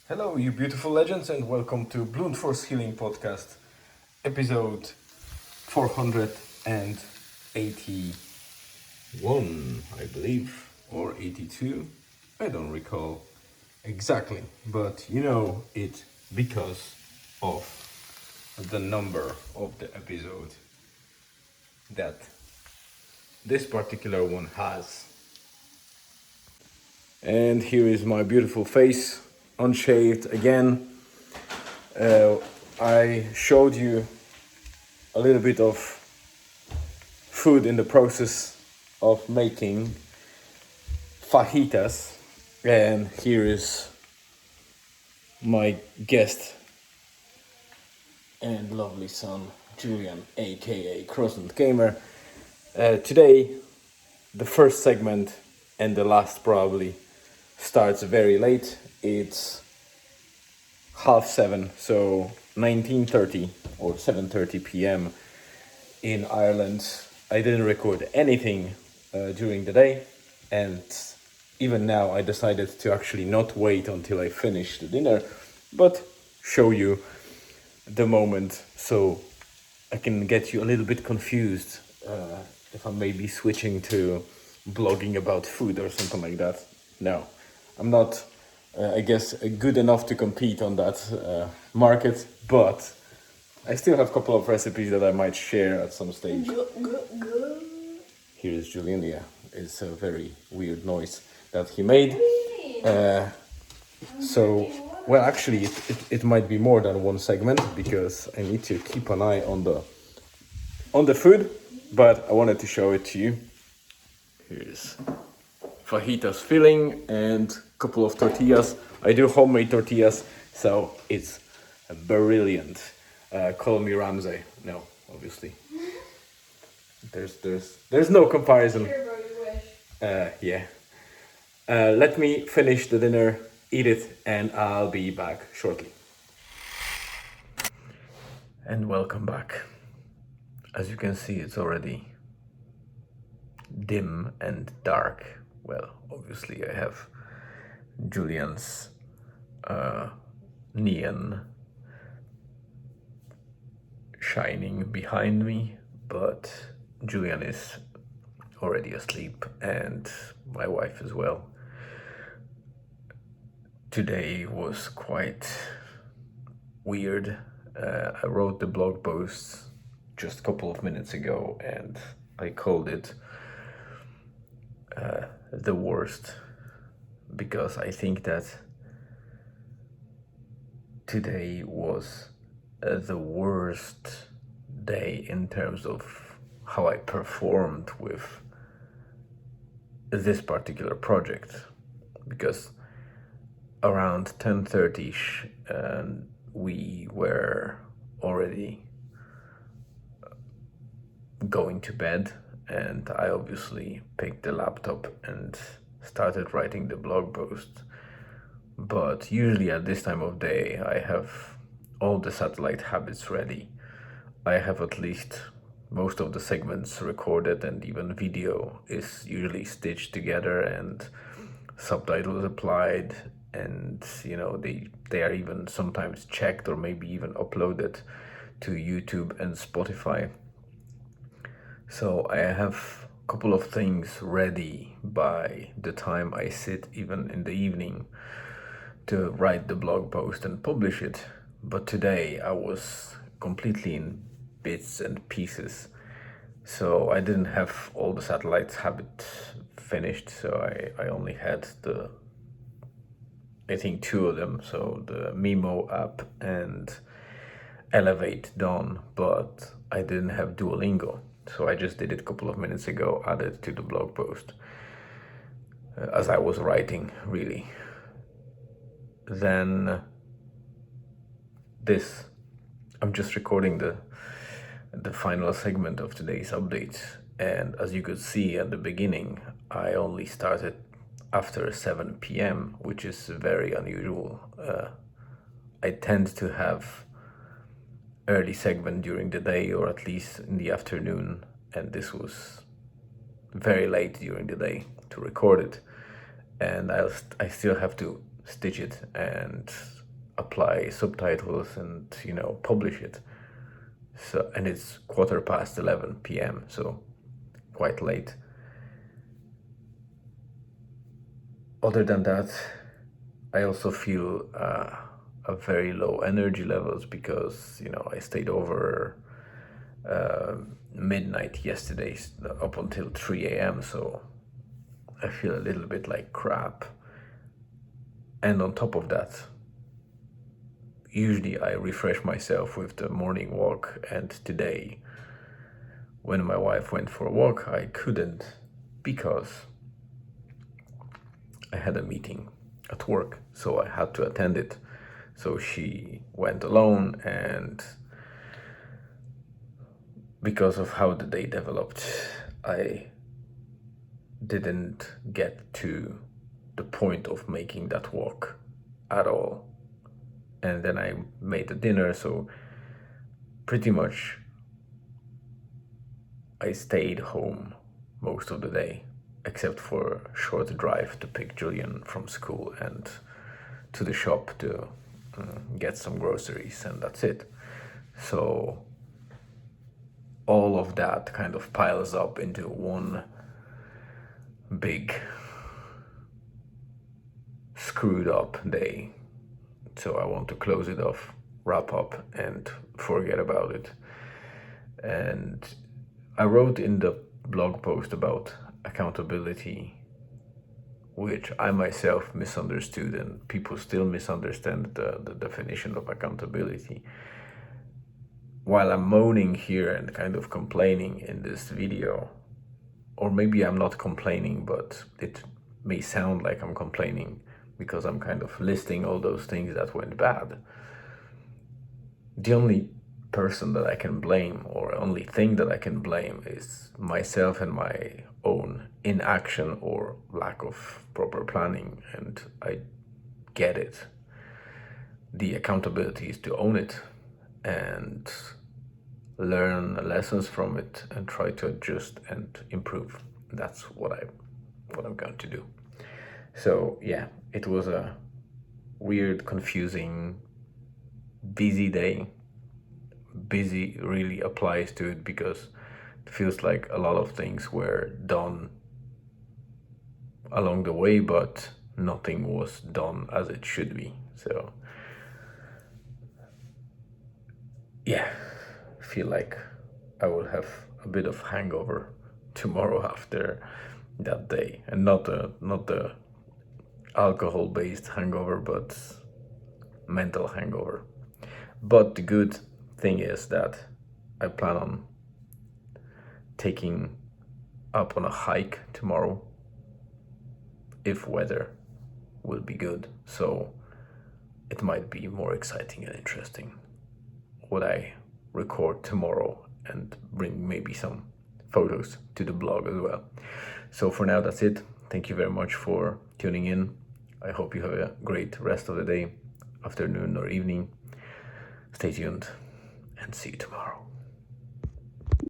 Hello, you beautiful legends, and welcome to Blunt Force Healing Podcast, episode 481, I believe, or 82. I don't recall exactly, but you know it because of the number of the episode that this particular one has. And here is my beautiful face, unshaved again. I showed you a little bit of food in the process of making fajitas, and here is my guest and lovely son Julian, aka Crossland Gamer. Today, the first segment and the last probably starts very late. It's 7:30, so 19:30 or 7:30 p.m. in Ireland. I didn't record anything during the day, and even now I decided to actually not wait until I finish the dinner, but show you the moment so I can get you a little bit confused if I'm maybe switching to blogging about food or something like that. No, I'm not, I guess, good enough to compete on that market, but I still have a couple of recipes that I might share at some stage. Here is Julian. Yeah, it's a very weird noise that he made. Well, actually, it might be more than one segment because I need to keep an eye on the food, but I wanted to show it to you. Here's fajitas filling and a couple of tortillas. I do homemade tortillas, so it's brilliant. Call me Ramsay. No, obviously. There's no comparison. Sure, bro, you wish. Yeah. Let me finish the dinner, eat it, and I'll be back shortly. And welcome back. As you can see, it's already dim and dark. Well, obviously I have Julian's neon shining behind me, but Julian is already asleep, and my wife as well. Today was quite weird. I wrote the blog post just a couple of minutes ago, and I called it the worst, because I think that today was the worst day in terms of how I performed with this particular project, because around 10:30ish we were already going to bed, and I obviously picked the laptop and started writing the blog post. But usually at this time of day I have all the satellite habits ready. I have at least most of the segments recorded, and even video is usually stitched together and subtitles applied, and they are even sometimes checked or maybe even uploaded to YouTube and Spotify. So I have a couple of things ready by the time I sit, even in the evening, to write the blog post and publish it. But today I was completely in bits and pieces, so I didn't have all the satellites habit finished, so I only had I think two of them, so the Mimo app and Elevate done, but I didn't have Duolingo, so I just did it a couple of minutes ago, added to the blog post as I was writing, really. Then I'm just recording the final segment of today's update, and as you could see at the beginning, I only started after 7 p.m., which is very unusual. I tend to have early segment during the day, or at least in the afternoon, and this was very late during the day to record it, and I still have to stitch it and apply subtitles and, you know, publish it. So, and it's 11:15 p.m., so quite late. Other than that, I also feel a very low energy levels because, you know, I stayed over midnight yesterday up until 3 a.m. So I feel a little bit like crap. And on top of that, usually I refresh myself with the morning walk, and today when my wife went for a walk I couldn't because I had a meeting at work, so I had to attend it. So she went alone, and because of how the day developed, I didn't get to the point of making that walk at all. And then I made the dinner, so pretty much I stayed home most of the day, except for a short drive to pick Julian from school and to the shop to get some groceries, and that's it. So all of that kind of piles up into one big screwed up day. So I want to close it off, wrap up, and forget about it. And I wrote in the blog post about accountability, which I myself misunderstood, and people still misunderstand the definition of accountability. While I'm moaning here and kind of complaining in this video, or maybe I'm not complaining, but it may sound like I'm complaining because I'm kind of listing all those things that went bad. The only person that I can blame, or only thing that I can blame, is myself and my own inaction or lack of proper planning, and I get it. The accountability is to own it and learn lessons from it and try to adjust and improve. That's what I'm going to do. So yeah, it was a weird, confusing, busy day. Busy really applies to it because it feels like a lot of things were done along the way, but nothing was done as it should be. So yeah, I feel like I will have a bit of hangover tomorrow after that day, and not the alcohol-based hangover, but mental hangover. But the good thing is that I plan on taking up on a hike tomorrow if weather will be good, so it might be more exciting and interesting what I record tomorrow, and bring maybe some photos to the blog as well. So for now, that's it. Thank you very much for tuning in. I hope you have a great rest of the day, afternoon or evening. Stay tuned and see you tomorrow.